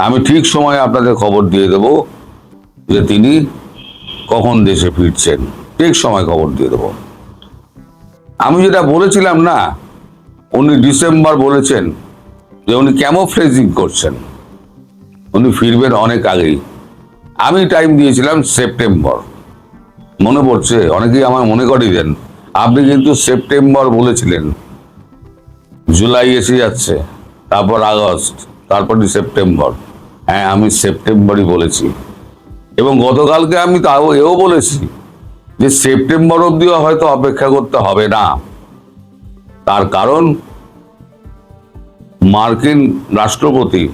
আমি ঠিক সময়ে আপনাদের খবর দিয়ে দেব যে তিনি কখন দেশে ফিরছেন, ঠিক সময় খবর দিয়ে দেব। আমি যেটা বলেছিলাম না, উনি ডিসেম্বর বলেছেন যে উনি ক্যামোফ্লেজিং করছেন, উনি ফিরবেন অনেক আগেই। আমি টাইম দিয়েছিলাম সেপ্টেম্বর, মনে পড়ছে? অনেকেই আমার মনে করিয়ে দেন, আপনি কিন্তু সেপ্টেম্বর বলেছিলেন। জুলাই এসে যাচ্ছে, তারপর আগস্ট, তারপর সেপ্টেম্বর। হ্যাঁ, আমি সেপ্টেম্বরই বলেছি। এবং গতকালকে আমি তাও এও বলেছি যে সেপ্টেম্বর অবধিও হয়তো অপেক্ষা করতে হবে না। তার কারণ মার্কিন রাষ্ট্রপতি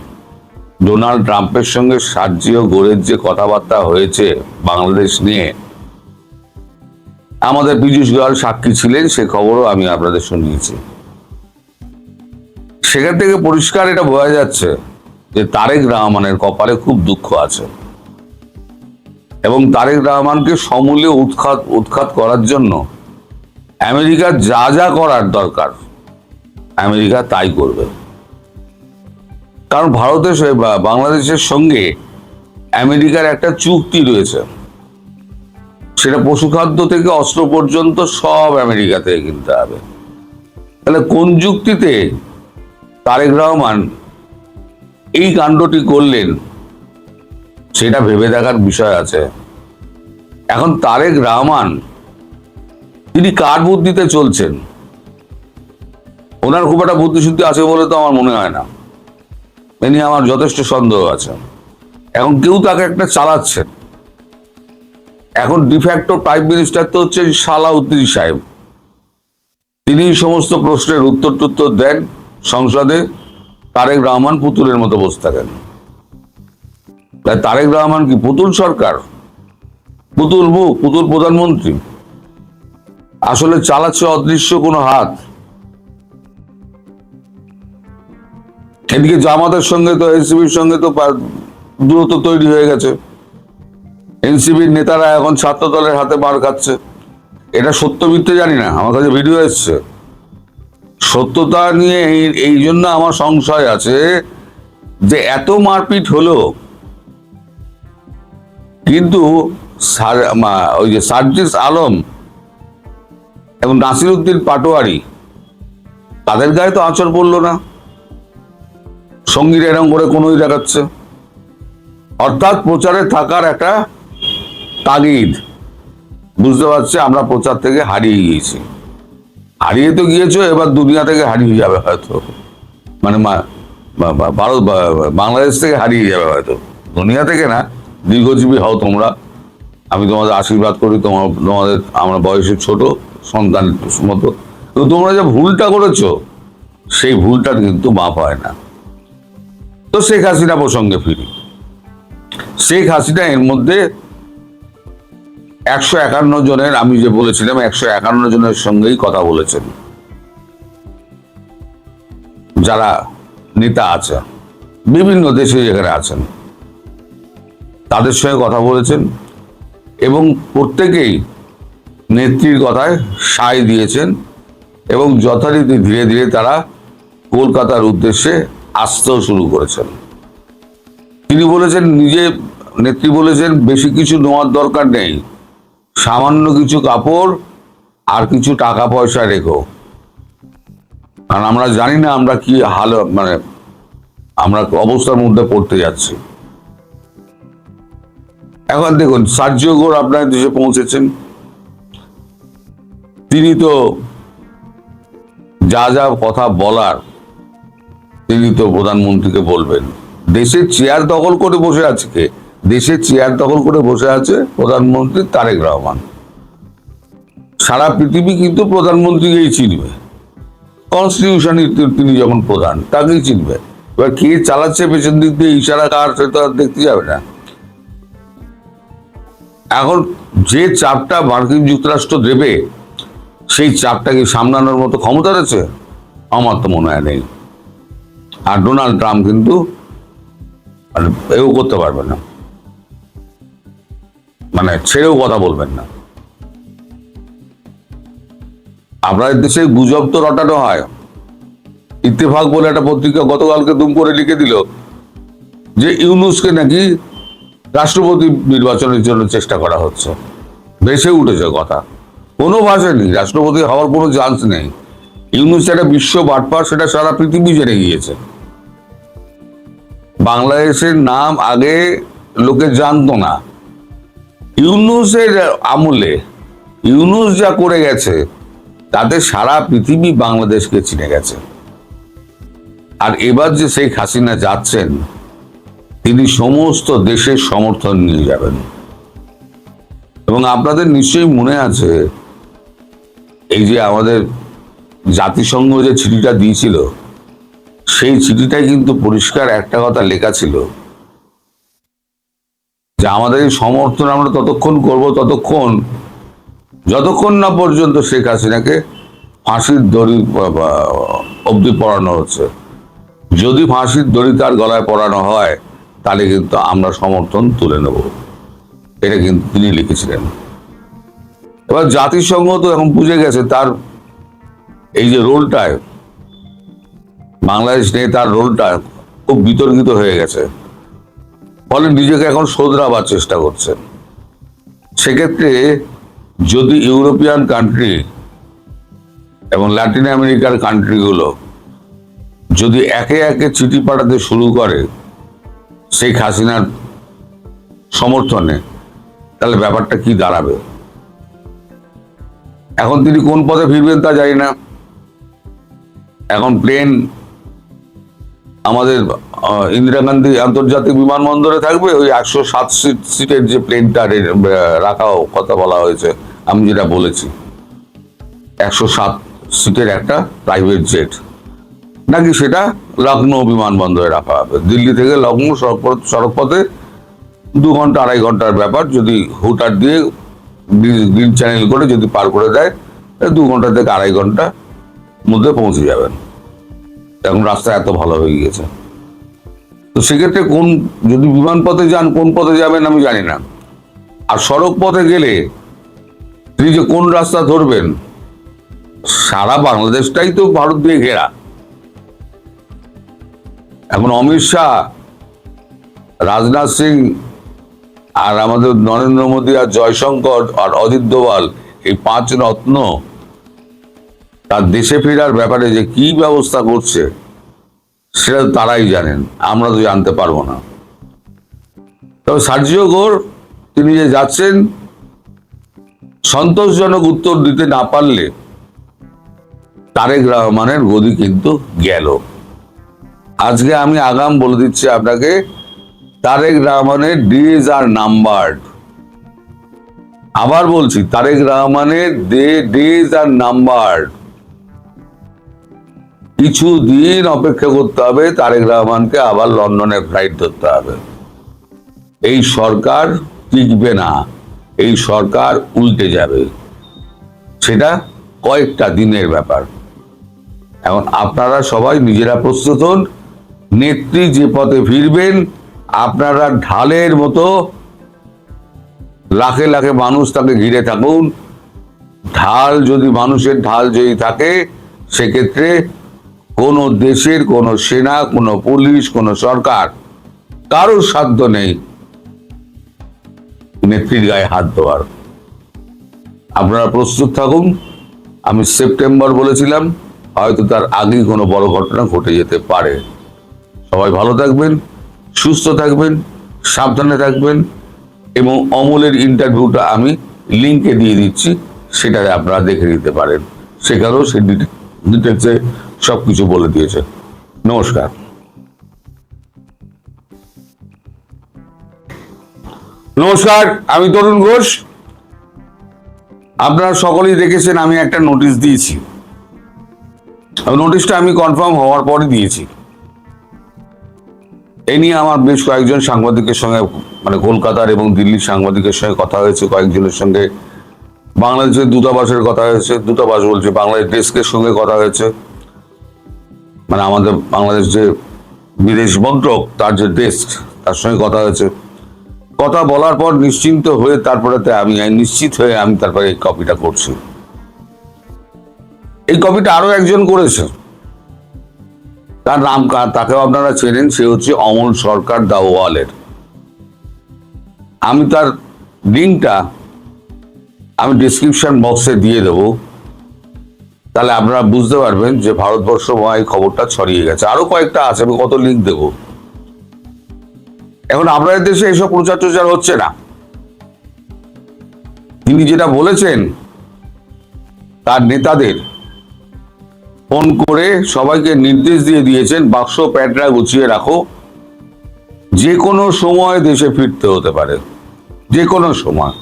ডোনাল্ড ট্রাম্পের সঙ্গে সার্জিও গোরের যে কথাবার্তা হয়েছে বাংলাদেশ নিয়ে, আমাদের পীযূষ গোয়াল সাক্ষী ছিলেন, সে খবরও আমি আপনাদের শুনিয়েছি। সেখান থেকে পরিষ্কার এটা বোঝা যাচ্ছে যে তারেক রহমানের কপালে খুব দুঃখ আছে এবং তারেক রহমানকে সমূলে উৎখাত করার জন্য আমেরিকার যা যা করার দরকার আমেরিকা তাই করবে। কারণ ভারতের বাংলাদেশের সঙ্গে আমেরিকার একটা চুক্তি রয়েছে, সেটা পশুখাদ্য থেকে অস্ত্র পর্যন্ত সব আমেরিকা থেকে কিনতে হবে। তাহলে কোন যুক্তিতে তারেক রহমান এই কাণ্ডটি করলেন সেটা ভেবে দেখার বিষয় আছে। এখন তারেক রহমান তিনি কার বুদ্ধিতে চলছেন? ওনার খুব একটা বুদ্ধিশুদ্ধি আছে বলে তো আমার মনে হয় না, এ নিয়ে আমার যথেষ্ট সন্দেহ আছে। এখন কেউ তাকে একটা চালাচ্ছেন। এখন ডিফ্যাক্টো প্রাইম মিনিস্টার তো হচ্ছে সালাউদ্দিন সাহেব, তিনি সমস্ত প্রশ্নের উত্তর দেন সংসদে। তারেক রহমান পুতুলের মতো বসে থাকেন। তাই তারেক রহমান কি পুতুল সরকার, পুতুল মুখ, পুতুল প্রধানমন্ত্রী? আসলে চালাচ্ছে অদৃশ্য কোনো হাত। এদিকে জামাতের সঙ্গে তো এনসিপির সঙ্গে তো দূরত্ব তৈরি হয়ে গেছে। এনসিপির নেতারা এখন ছাত্র দলের হাতে মার খাচ্ছে। এটা সত্য মিথ্যে জানি না, আমার কাছে ভিডিও এসছে। সত্যতা নিয়ে এই জন্য আমার সংশয় আছে যে এত মারপিট হলো, কিন্তু ওই যে সার্জিস আলম এবং নাসিরউদ্দিন পাটোয়ারি, তাদের গায়ে তো আঁচড় পড়লো না। সঙ্গীরা এরকম করে কোনোই দেখাচ্ছে, অর্থাৎ প্রচারে থাকার একটা তাগিদ বুঝতে পারছে আমরা প্রচার থেকে হারিয়ে গিয়েছি। হারিয়ে তো গিয়েছো, এবার দুনিয়া থেকে হারিয়ে যাবে হয়তো, মানে ভারত বাংলাদেশ থেকে হারিয়ে যাবে হয়তো, দুনিয়া থেকে না। দীর্ঘজীবী হও তোমরা, আমি তোমাদের আশীর্বাদ করি। তোমাদের আমরা বয়সে ছোট সন্তান মতো, তো তোমরা যে ভুলটা করেছো সেই ভুলটা কিন্তু মাপ হয় না। তো শেখ হাসিনা প্রসঙ্গে ফিরি। শেখ হাসিনা এর মধ্যে 151 জনের, আমি যে বলেছিলাম 151 জনের সঙ্গেই কথা বলেছেন, যারা নেতা আছে বিভিন্ন দেশে যেখানে আছেন তাদের সঙ্গে কথা বলেছেন এবং প্রত্যেকেই নেত্রীর কথায় সায় দিয়েছেন এবং যথারীতি ধীরে ধীরে তারা কলকাতার উদ্দেশ্যে আসতেও শুরু করেছেন। তিনি বলেছেন, নিজে নেত্রী বলেছেন, বেশি কিছু নেওয়ার দরকার নেই, সামান্য কিছু কাপড় আর কিছু টাকা পয়সা রেখো, কারণ আমরা জানি না আমরা কি হাল, মানে আমরা অবস্থার মধ্যে পড়তে যাচ্ছি। এখন দেখুন, সার্জিও গোর আপনার দেশে পৌঁছেছেন। তিনি তো যা যা কথা বলার তিনি তো প্রধানমন্ত্রীকে বলবেন। দেশের চেয়ার দখল করে বসে আছে কে? দেশের চেয়ার দখল করে বসে আছে প্রধানমন্ত্রী তারেক রহমান। সারা পৃথিবী কিন্তু প্রধানমন্ত্রীকেই চিনবে, কনস্টিটিউশনে তিনি যখন প্রধান তাকেই চিনবে। এবার কে চালাচ্ছে পেছন দিক দিয়ে ইশারা কার, সেটা দেখতে যাবে না। এখন যে চাপটা মার্কিন যুক্তরাষ্ট্র দেবে সেই চাপটাকে সামলানোর মতো ক্ষমতা রয়েছে? আমার তো মনে হয় নেই। আর ডোনাল্ড ট্রাম্প কিন্তু এও করতে পারবে না, মানে ছেড়েও কথা বলবেন না। আপনাদের দেশে গুজব তো রটানো হয়। ইত্তেফাক বলে একটা পত্রিকা গতকালকে দুম করে লিখে দিল যে ইউনূসকে নাকি রাষ্ট্রপতি নির্বাচনের জন্য চেষ্টা করা হচ্ছে। ভেসে উঠেছে কথা, কোনো ভাষায় নেই, রাষ্ট্রপতি হওয়ার কোনো চান্স নেই। ইউনূস একটা বিশ্ব বাটপার, সেটা সারা পৃথিবী জেনে গিয়েছে। বাংলাদেশের নাম আগে লোকে জানতো না। ইউনূসের আমলে ইউনূস যা করে গেছে তাতে সারা পৃথিবী বাংলাদেশকে চিনে গেছে। আর এবার যে শেখ হাসিনা যাচ্ছেন, তিনি সমস্ত দেশের সমর্থন নিয়ে যাবেন। এবং আপনাদের নিশ্চয়ই মনে আছে, এই যে আমাদের জাতিসংঘ যে চিঠিটা দিয়েছিল, সেই চিঠিটায় কিন্তু পরিষ্কার একটা কথা লেখা ছিল যে আমাদের এই সমর্থন আমরা ততক্ষণ করব যতক্ষণ না পর্যন্ত শেখ হাসিনাকে ফাঁসির দড়ি অবধি পড়ানো হচ্ছে। যদি ফাঁসির দড়ি তার গলায় পড়ানো হয়, তাহলে কিন্তু আমরা সমর্থন তুলে নেব। এটা কিন্তু তিনি লিখেছিলেন। এবার জাতিসংঘ তো এখন বুঝে গেছে তার এই যে রোলটায় বাংলাদেশ নিয়ে তার রোলটা খুব বিতর্কিত হয়ে গেছে, ফলে নিজেকে এখন শোধরাবার চেষ্টা করছে। সেক্ষেত্রে যদি ইউরোপিয়ান কান্ট্রি এবং ল্যাটিন আমেরিকার কান্ট্রিগুলো যদি একে একে চিঠি পাঠাতে শুরু করে শেখ হাসিনার সমর্থনে, তাহলে ব্যাপারটা কি দাঁড়াবে? এখন তিনি কোন পথে ফিরবেন তা জানি না। এখন প্লেন আমাদের ইন্দিরা গান্ধী আন্তর্জাতিক বিমানবন্দরে থাকবে, ওই 107 সিটের যে প্লেনটা রাখাও কথা বলা হয়েছে, আমি যেটা বলেছি 107 সিটের একটা প্রাইভেট জেট, নাকি সেটা লখনৌ বিমানবন্দরে রাখা হবে। দিল্লি থেকে লখনৌ সড়কপথে 2 ঘন্টা 2.5 ঘন্টার ব্যাপার। যদি হুটার দিয়ে গ্রিন চ্যানেল করে যদি পার করে দেয়, 2 ঘন্টা থেকে 2.5 ঘন্টা মধ্যে পৌঁছে যাবেন। এখন রাস্তা এত ভালো হয়ে গিয়েছে। তো সেক্ষেত্রে যদি বিমান পথে যান, কোন পথে যাবেন আমি জানি না। আর সড়ক পথে গেলে তিনি যে কোন রাস্তা ধরবেন, সারা বাংলাদেশটাই তো ভারত দিয়ে ঘেরা। এখন অমিত শাহ, রাজনাথ সিং আর আমাদের নরেন্দ্র মোদী আর জয়শঙ্কর আর অজিত দোভাল, এই 5 রত্ন তার দেশে ফেরার ব্যাপারে যে কি ব্যবস্থা করছে সেটা তারাই জানেন, আমরা তো জানতে পারবো না। তবে সার্জিও ঘোর তিনি যে যাচ্ছেন, সন্তোষজনক উত্তর দিতে না পারলে তারেক রহমানের গদি কিন্তু গেল। আজকে আমি আগাম বলে দিচ্ছি আপনাকে, তারেক রহমানের ডেজ আর নাম্বারড। আবার বলছি, তারেক রহমানের ডেজ আর নাম্বারড। কিছু দিন অপেক্ষা করতে হবে, তারেক রহমানকে আবার লন্ডনে ফ্লাইট ধরতে হবে। এই সরকার টিকবে না, এই সরকার উল্টে যাবে, সেটা কয়েকটা দিনের ব্যাপার। এখন আপনারা সবাই নিজেরা প্রস্তুত হন। নেত্রী যে পথে ফিরবেন, আপনারা ঢালের মতো লাখে লাখে মানুষ তাকে ঘিরে থাকুন। মানুষের ঢাল যদি থাকে, সেক্ষেত্রে কোনো দেশের কোনো সেনা, কোনো পুলিশ, কোনো সরকার, কারোর সাধ্য নেই নেত্রীর গায়ে হাত দেওয়ার। আপনারা প্রস্তুত থাকুন। আমি সেপ্টেম্বর বলেছিলাম, হয়তো তার আগেই কোনো বড় ঘটনা ঘটে যেতে পারে। সবাই ভালো থাকবেন, সুস্থ থাকবেন, সাবধানে থাকবেন। এবং অমলের ইন্টারভিউটা আমি লিঙ্কে দিয়ে দিচ্ছি, সেটাতে আপনারা দেখে নিতে পারেন। সেখানেও সে ডিটেলসে সবকিছু বলে দিয়েছে। নমস্কার। নমস্কার, আমি তরুণ ঘোষ। আপনারা সকলেই দেখেছেন আমি একটা নোটিশ দিয়েছি। নোটিশটা আমি কনফার্ম হওয়ার পরই দিয়েছি। এই নিয়ে আমার বেশ কয়েকজন সাংবাদিকের সঙ্গে, মানে কলকাতার এবং দিল্লির সাংবাদিকের সঙ্গে কথা হয়েছে, কয়েকজনের সঙ্গে বাংলাদেশের দূতাবাসের কথা হয়েছে, দূতাবাস বলছে বাংলাদেশ ডেস্কের সঙ্গে কথা হয়েছে, মানে আমাদের বাংলাদেশ যে বিদেশ মন্ত্রক তার যে ডেস্ক, তার সঙ্গে কথা হয়েছে। কথা বলার পর নিশ্চিন্ত হয়ে তারপরে নিশ্চিত হয়ে আমি তারপরে এই কপিটা করছি। এই কপিটা আরো একজন করেছে, তার নাম তাকেও আপনারা চেনেন, সে হচ্ছে অমল সরকার দাওয়ালের। আমি তার লিঙ্কটা আমি ডিসক্রিপশন বক্সে দিয়ে দেবো, তাহলে আপনারা বুঝতে পারবেন যে ভারতবর্ষময় খবরটা ছড়িয়ে গেছে। আরো কয়েকটা আছে, আমি কত লিঙ্ক দেবো। এখন আপনাদের দেশে এসব প্রচার টচার হচ্ছে না। তিনি যেটা বলেছেন তার নেতাদের ফোন করে সবাইকে নির্দেশ দিয়ে দিয়েছেন, বাক্স প্যাডরা গুছিয়ে রাখো, যে কোনো সময় দেশে ফিরতে হতে পারে, যে কোনো সময়।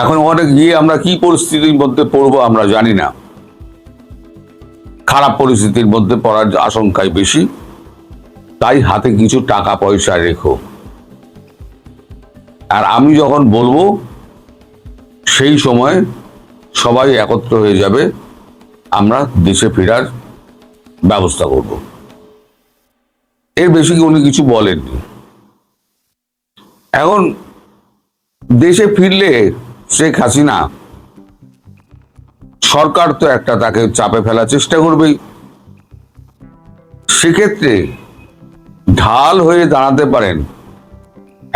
এখন ওখানে গিয়ে আমরা কি পরিস্থিতির মধ্যে পড়বো আমরা জানি না। খারাপ পরিস্থিতির মধ্যে পড়ার আশঙ্কাই বেশি, তাই হাতে কিছু টাকা পয়সা রেখো। আর আমি যখন বলবো সেই সময় সবাই একত্র হয়ে যাবে, আমরা দেশে ফেরার ব্যবস্থা করব। এর বেশি উনি কিছু বলেননি। এখন দেশে ফিরলে শেখ হাসিনা সরকার তো একটা তাকে চাপে ফেলার চেষ্টা করবেই। সেক্ষেত্রে ঢাল হয়ে দাঁড়াতে পারেন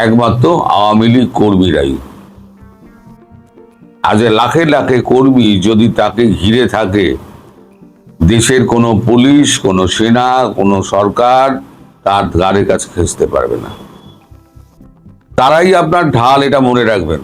একমাত্র আওয়ামী লীগ কর্মীরাই। আজ লাখে লাখে কর্মী যদি তাকে ঘিরে থাকে, দেশের কোনো পুলিশ, কোনো সেনা, কোনো সরকার তার ধারে কাছে ঘেঁষতে পারবে না। তারাই আপনার ঢাল, এটা মনে রাখবেন।